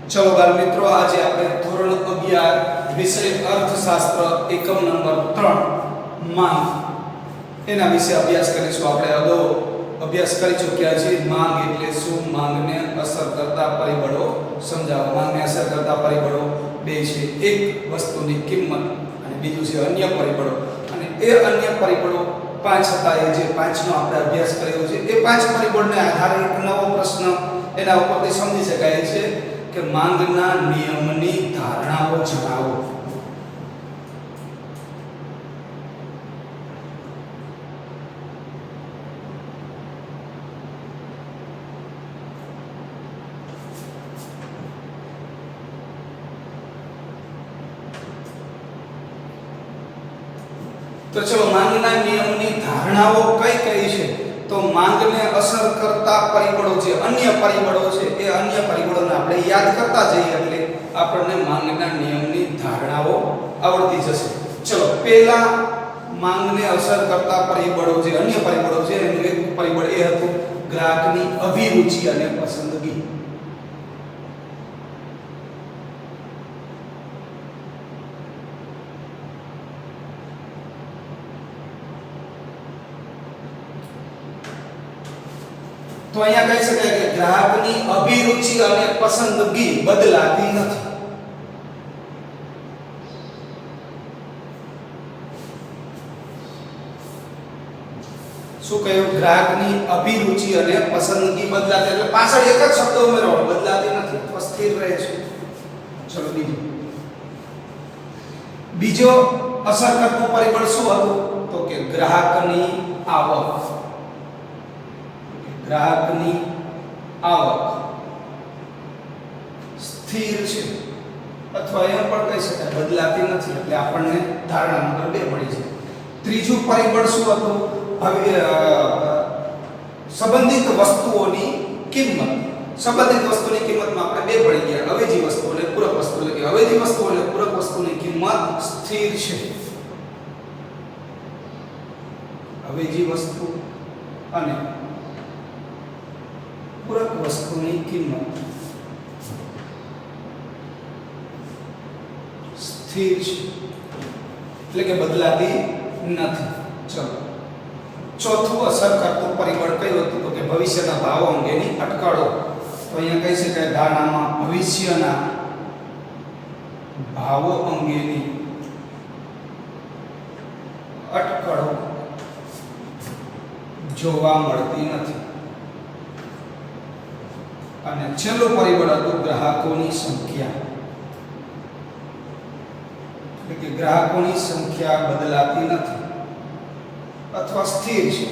चलो बाल मित्रों, आज આપણે ધોરણ 11 વિષય અર્થશાસ્ત્ર એકમ નંબર 3 માંગ એના વિશે અભ્યાસ કરીશું। આપણે અગાઉ અભ્યાસ કરી ચૂક્યા છીએ। માંગ એટલે શું, માંગને અસર કરતા પરિબળો સમજાવો। માંગને અસર કરતા પરિબળો બે છે, એક વસ્તુની કિંમત અને બીજું છે અન્ય પરિબળો। અને એ અન્ય પરિબળો પાંચ હતા, એ જે પાંચનો આપણે અભ્યાસ કર્યો છે એ પાંચ પરિબળને આધારે એક નવો પ્રશ્ન એના ઉપરથી સમજી શકાય છે કે માંગના નિયમની ધારણાઓ જણાવો। तो चलो માંગના નિયમની ધારણાઓ કઈ કઈ છે? તો માંગને અસર કરતા પરિબળો જે અન્ય પરિબળો છે એ અન્ય પરિબળોને આપણે યાદ કરતા જઈએ એટલે આપણને માંગના નિયમની ધારણાઓ આવડતી જશે। ચલો પહેલા માંગને અસર કરતા પરિબળો જે અન્ય પરિબળો છે એનું એક પરિબળ એ હતું ગ્રાહકની અભિરુચિ અને પસંદગી। तो અહીંયા કહી શકાય કે ગ્રાહકની અભિરુચિ અને પસંદગી બદલાતી નથી। શું કહ્યું? ગ્રાહકની અભિરુચિ અને પસંદગી બદલાતી, એટલે પાછળ એક જ શબ્દ ઉમેરવાનો, બદલાતી નથી, તો સ્થિર રહે છે। ચલો બીજો અસર કરતું પરિબળ શું હતું? તો કે ગ્રાહકની આવક। ગ્રાહકની આવક સ્થિર છે અથવા એમ પણ કહી શકાય બદલાતી નથી, એટલે આપણને ધારણા નંબર 2 મળી છે। ત્રીજું પરિબળ શું હતું? હવે સંબંધિત વસ્તુઓની કિંમત। સંબંધિત વસ્તુની કિંમતમાં આપણે બે પડી ગયા, અવેજી વસ્તુ અને પૂરક વસ્તુ। એટલે કે અવેજી વસ્તુ અને પૂરક વસ્તુની કિંમત સ્થિર છે। અવેજી વસ્તુ અને પૂરક વસ્તુની કિંમત સ્થિર છે, એટલે કે બદલાતી નથી। ચલો ચોથું અસર કરતું પરિબળ કયું હતું? તો કે ભવિષ્યના ભાવો અંગેની અટકળો। તો અહીંયા કહી શકાય ધારણામાં ભવિષ્યના ભાવો અંગેની અટકળો જોવા મળતી નથી। અને છેલ્લું પરિબળ હતું ગ્રાહકોની સંખ્યા, એટલે કે ગ્રાહકોની સંખ્યા બદલાતી નથી અથવા સ્થિર છે।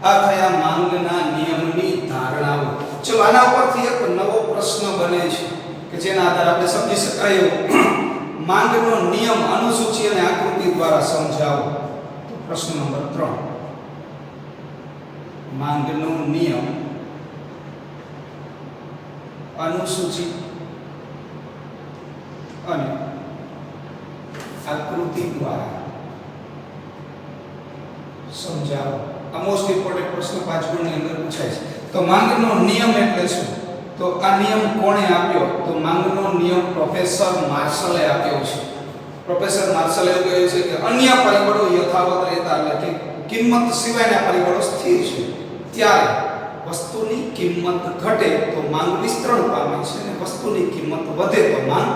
આ થયા માંગના નિયમની ધારણાઓ। ચલો આના ઉપરથી એક નવો પ્રશ્ન બને છે કે જેના આધારે આપણે સમજી શકાય માંગનો નિયમ અનુસૂચિ અને આકૃતિ દ્વારા સમજાવો। તો પ્રશ્ન નંબર 3, માંગનો નિયમ અનુસૂચિ અને આકૃતિ દ્વારા સમજાવો। આ મોસ્ટ ઇમ્પોર્ટન્ટ પ્રશ્ન 5 ગુણની અંદર પૂછાય છે। તો માંગનો નિયમ એટલે શું? તો આ નિયમ કોણે આપ્યો? તો માંગનો નિયમ પ્રોફેસર માર્શલે આપ્યો છે। પ્રોફેસર માર્શલે એવું કહ્યું છે કે અન્ય પરિબળો યથાવત રહેતા, એટલે કે કિંમત સિવાયના પરિબળો સ્થિર છે, ત્યારે વસ્તુની કિંમત ઘટે તો માંગ વિસ્તરણ પામે છે અને વસ્તુની કિંમત વધે તો માંગ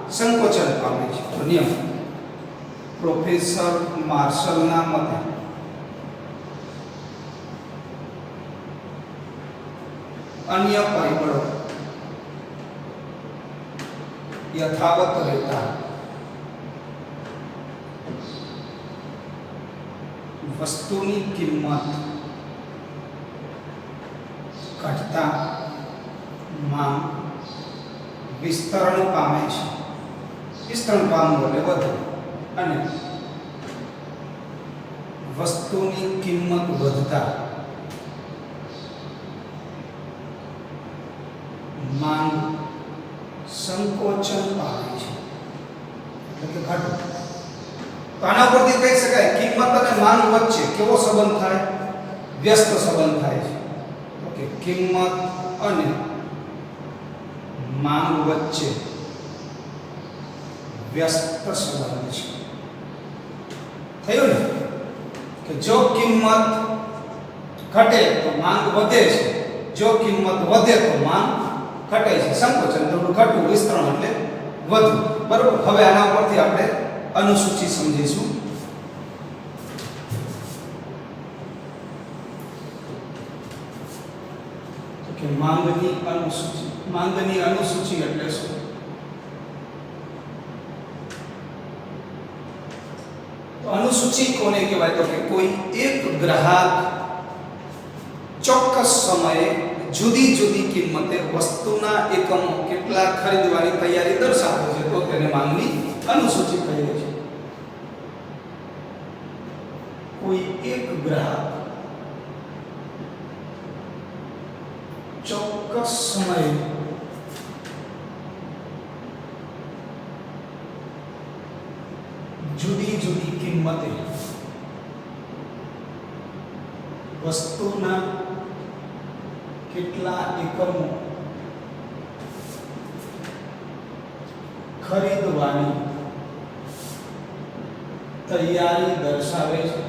સંકોચન પામે છે। તો નિયમ પ્રોફેસર માર્શલના મતે અન્ય પરિબળો યથાવત રહેતા વસ્તુની કિંમત ઘટતા માંગ વિસ્તરણ પામે છે। વિસ્તરણ પામવું એટલે વધે, અને વસ્તુની કિંમત વધતા માંગ સંકોચન પામે છે, એટલે કે ઘટે। તો આના પરથી કહી શકાય કિંમત અને માંગ વચ્ચે કેવો સંબંધ થાય? વ્યસ્ત સંબંધ થાય છે। કિંમત અને માંગ વચ્ચે વ્યસ્ત સંબંધ છે. થયું ને કે જો કિંમત ઘટે તો માંગ વધે છે, જો કિંમત વધે તો માંગ ઘટે છે. સંકોચન થોડું ઘટવું, વિસ્તરણ એટલે વધુ. બરોબર. હવે આના ઉપરથી આપણે અનુસૂચિ સમજીશું. તો કે માંગની અનુસૂચિ. માંગની અનુસૂચિ એટલે શું? તો અનુસૂચિ કોને કહેવાય? તો કે કોઈ એક ગ્રાહક ચોક્કસ સમયે જુદી જુદી કિંમતે વસ્તુના એકમો કેટલા ખરીદવાની તૈયારી દર્શાવે છે, તો તેને માંગની અનુસૂચિ કહીએ છીએ. કોઈ એક ગ્રાહક ચોક્કસ સમયે જુદી જુદી કિંમતે વસ્તુના કેટલા એકમો ખરીદવાની તૈયારી દર્શાવે છે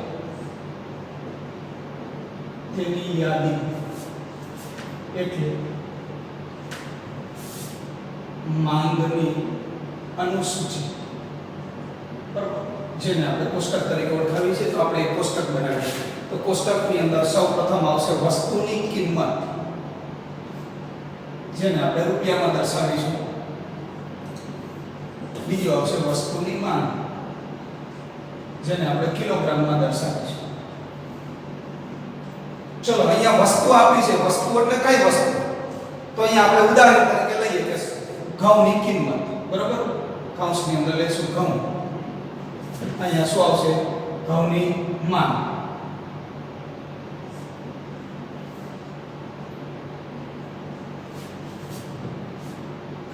તેની યાદી એટલે માંગની અનુસૂચિ. બરાબર. જેને આપણે કોષ્ટક તરીકે ઓળખાવી છે, તો આપણે એક કોષ્ટક બનાવીશું. તો કોષ્ટકની અંદર સૌપ્રથમ આવશે વસ્તુની કિંમત, જેને આપણે રૂપિયામાં દર્શાવીશું. બીજો આવશે વસ્તુની માંગ, જેને આપણે કિલોગ્રામમાં દર્શાવીશું. ચલો, અહીંયા વસ્તુ આપી છે. વસ્તુ એટલે કઈ વસ્તુ? તો અહીંયા આપણે ઉદાહરણ તરીકે લઈએ કે ઘઉંની કિંમત. બરાબર. કૌંસની અંદર લઈશું ઘઉં. અહીંયા શું આવશે? ઘઉંની માંગ.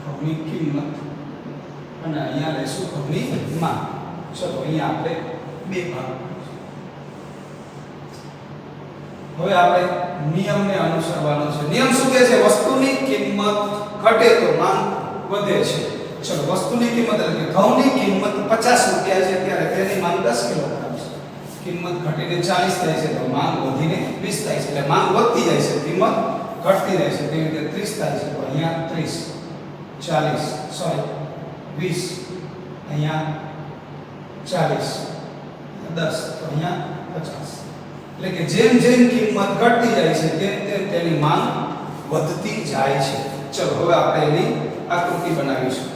ઘઉંની કિંમત અને અહીંયા લઈશું ઘઉંની માંગ. ચલો, અહીંયા આપણે બે ભાગ. હવે આપણે નિયમને અનુસરવાનો છે. નિયમ શું કહે છે? વસ્તુની કિંમત ઘટે તો માંગ વધે છે. ચલો, વસ્તુની કિંમત એટલે કે ઘઉંની કિંમત 50 રૂપિયા છે, ત્યારે તેની માંગ 10 કિલોગ્રામ છે. કિંમત ઘટીને 40 થાય છે તો માંગ વધીને 20 થાય છે. એટલે માંગ વધતી જાય છે, કિંમત ઘટતી રહે છે. તેવી રીતે 30 થાય છે તો અહીંયા 30, 40, સોરી 20, અહીંયા 40, 10 તો અહીંયા 50. એટલે કે જેમ જેમ કિંમત ઘટતી જાય છે તેમ તેમ તેની માંગ વધતી જાય છે. ચલો, હવે આપણે એની આકૃતિ બનાવીશું.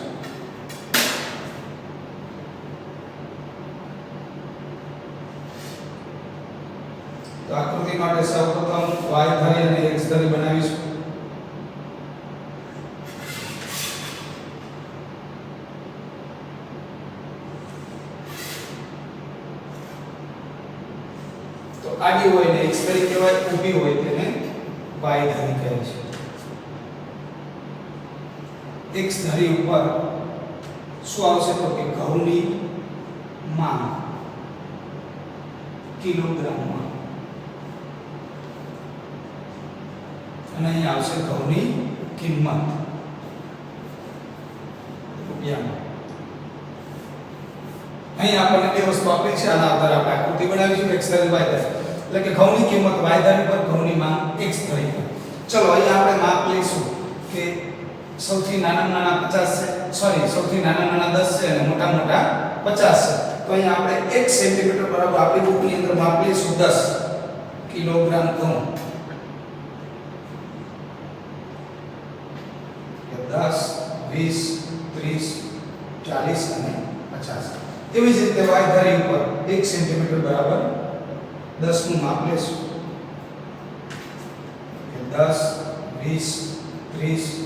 તો આકૃતિ માટે સૌપ્રથમ y ધરી અને x ધરી બનાવીશું. તો આડી હોય ને x ધરી કહેવાય, ઊભી હોય તેને y ધરી કહે છે. x ધરી ઉપર શું આવશે? તો કે ઘઉંની માંગ કિલોગ્રામમાં, અને અહીં આવશે ઘઉંની કિંમત રૂપિયામાં. અહીં આપણને બે વસ્તુ આપી છે, આના આધારે આપણે આકૃતિ બનાવીશું x ધરી y ધરી. એટલે કે ઘઉંની કિંમત y ધરી પર, ઘઉંની માંગ x ધરી પર. ચલો, અહીં આપણે માપ લઈશું કે સૌથી નાના 50 છે, સોરી સૌથી નાના 10 છે અને મોટા 50 છે. તો અહીં આપણે 1 સેન્ટીમીટર બરાબર આપણી બુકની અંદર માપ લઈશું 10 કિલોગ્રામ ઘઉં. 10, 20, 30, 40 અને 50. એવી જ રીતે y ધરી ઉપર 1 સેન્ટીમીટર બરાબર 10 નું માપ લેશું. 10, 20, 30,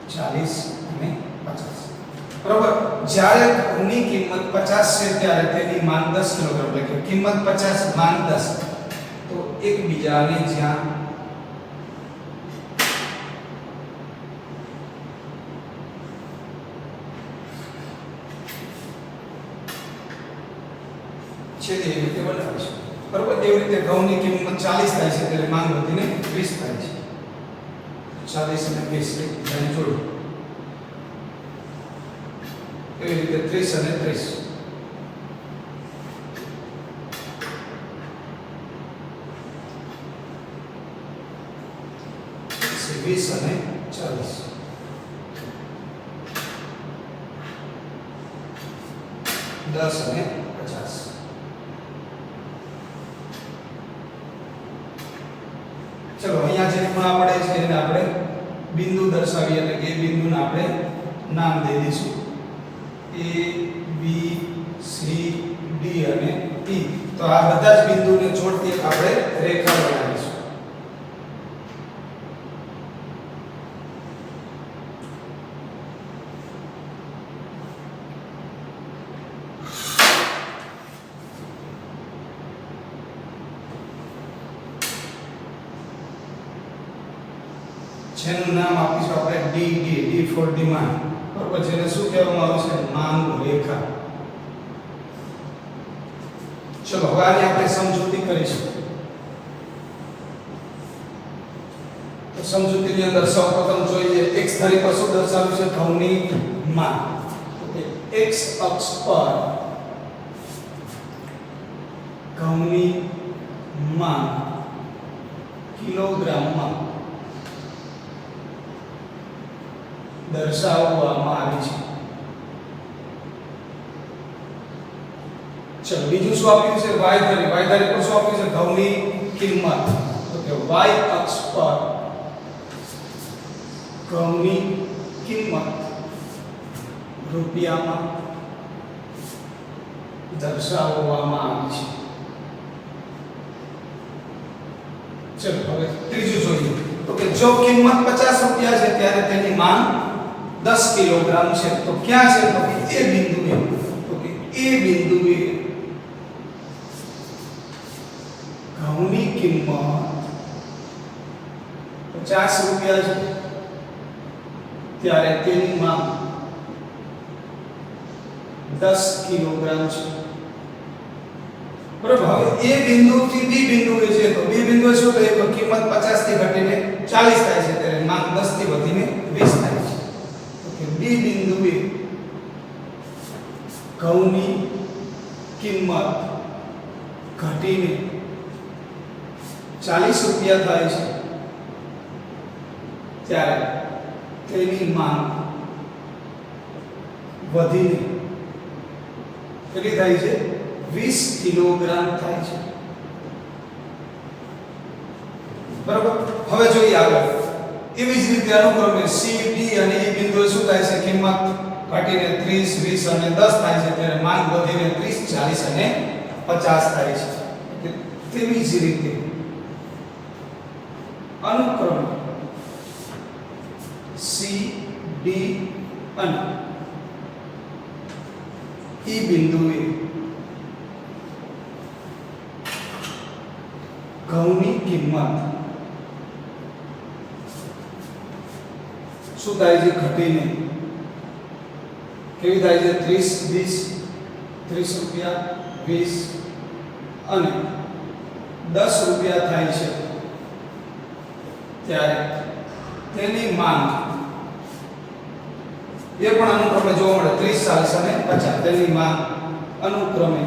40 અને 50. બરાબર. જ્યારે ઘઉંની કિંમત 50 છે ત્યારે તેની માંગ 10 કિલોગ્રામ, એટલે કે કિંમત 50 માંગ 10. તો એકબીજાને જ્યાં છે તે રીતે બનાવીશું. બરાબર. એવી રીતે ઘઉંની કિંમત 40 થાય છે ત્યારે માંગ વધીને 20 થાય છે. 40 અને 20 એકબીજાને જોડો. એવી રીતે 30 અને 30 20 અને 40 10 અને 50 ચલો અહીંયા જે ખૂણા પડે છે એને આપણે બિંદુ દર્શાવીએ એટલે કે એ બિંદુને આપણે નામ દઈ દઈશું A B C D અને E તો આ બધા જ બિંદુને જોડતી એક આપણે રેખા બનાવીશું જેનું નામ આપીશું આપણે D for demand બરોબર જેને શું કહેવામાં આવે છે માંગ રેખા ચલો હવે આની આપણે સમજૂતી કરીશું તો સમજૂતીની અંદર સૌપ્રથમ જોઈએ x ધરી પર શું દર્શાવ્યું છે ઘઉંની માંગ ઓકે x અક્ષ પર ઘઉંની માંગ કિલોગ્રામમાં દર્શાવવામાં આવી છે ચલો બીજું શું આપ્યું છે y ધરી પર શું આપ્યું છે ઘઉંની કિંમત તો કે y અક્ષ પર ઘઉંની કિંમત રૂપિયામાં દર્શાવવામાં આવી છે ચલો હવે ત્રીજું જોઈએ તો કે જો કિંમત 50 રૂપિયા છે ત્યારે તેની માંગ 10 કિલોગ્રામ છે તો ક્યાં છે તો કે એ બિંદુએ ઘઉંની કિંમત 50 રૂપિયા છે ત્યારે તેની માંગ 10 કિલોગ્રામ છે બરાબર હવે એ બિંદુથી બી બિંદુએ છે તો બી બિંદુએ શું થાય તો કિંમત 50 થી ઘટીને 40 થાય છે ત્યારે માંગ 10 થી વધીને 20 થાય છે તો કે બી બિંદુએ ઘઉંની કિંમત ઘટીને 40 રૂપિયા થાય છે ત્યારે તેની માંગ વધીને કેટલી થાય છે 20 કિલોગ્રામ થાય છે બરાબર હવે જોઈએ આગળ એવી જ રીતે અનુક્રમે C D અને E બિંદુએ શું થાય છે કિંમત ઘટીને 30 20 અને 10 થાય છે ત્યારે માંગ વધીને 30 40 અને 50 થાય છે તેવી જ રીતે અનુક્રમે C D અને E બિંદુએ ઘઉંની કિંમત શું થાય છે ઘટીને કેવી થાય છે 30 20 30 રૂપિયા 20 અને 10 રૂપિયા થાય છે ત્યારે તેની માંગ એ પણ અનુક્રમે જોવા મળે 30 40 અને 50 તેની માંગ અનુક્રમે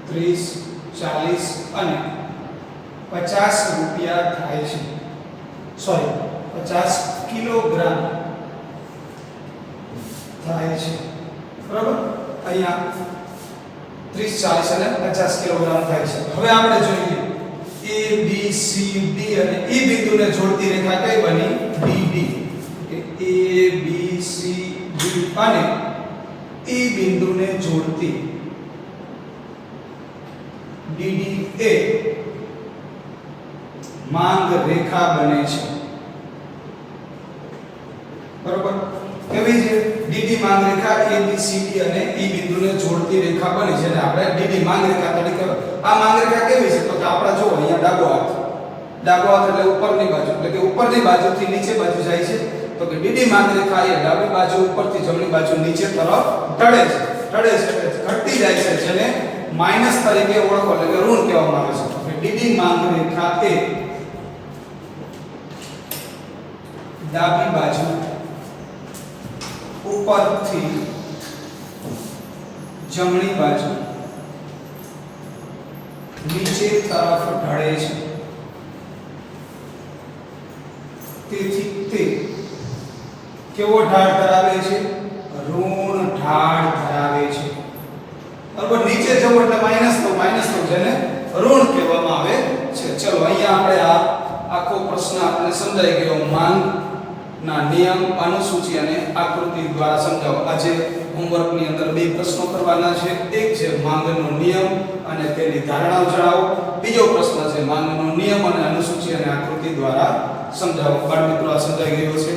30 40 અને 50 રૂપિયા થાય છે સોરી 50 કિલોગ્રામ થાય છે બરાબર અહીંયા 30 40 અને 50 કિલોગ્રામ થાય છે હવે આપણે જોઈએ A B C D અને E બિંદુને જોડતી રેખા કઈ બની DD A B C D અને E બિંદુને જોડતી DD એ માંગ રેખા બને છે બરોબર કેવી છે DD માંગ રેખા ABCD અને E બિંદુને જોડતી રેખા બને છે અને આપણે DD માંગ રેખા તરીકે આ માંગ રેખા કેવી છે તો કે આપણે જો અહીંયા ડાબો હાથ એટલે ઉપરની બાજુ એટલે કે ઉપરની બાજુથી નીચે બાજુ જાય છે તો કે DD માંગ રેખા એ ડાબી બાજુ ઉપરથી જમણી બાજુ નીચે તરફ ઢળે છે એટલે ઘટતી જાય છે જેને માઈનસ તરીકે ઓળખો એટલે કે ઋણ કહેવામાં આવે છે કે DD માંગ રેખા એ ડાબી બાજુ ઉપરથી જમણી બાજુ નીચે તરફ ઢળે છે, તેથી તે કેવો ઢાળ ધરાવે છે? ઋણ ઢાળ ધરાવે છે. બરાબર, નીચે જવું એટલે માઈનસ તો જેને ઋણ કહેવામાં આવે છે. ચલો અહીંયા આપણે આ આખો પ્રશ્ન આપણે સમજાઈ ગયો. માંગના નિયમ, અનુસૂચિ અને આકૃતિ દ્વારા સમજાવો. આજે હોમવર્કની અંદર બે પ્રશ્નો કરવાના છે. એક છે માંગનો નિયમ અને તેની ધારણાઓ જણાવો. બીજો પ્રશ્ન છે માંગનો નિયમ અને અનુસૂચિ અને આકૃતિ દ્વારા સમજાવો. બાળમિત્રો, આ સમજાઈ ગયો છે?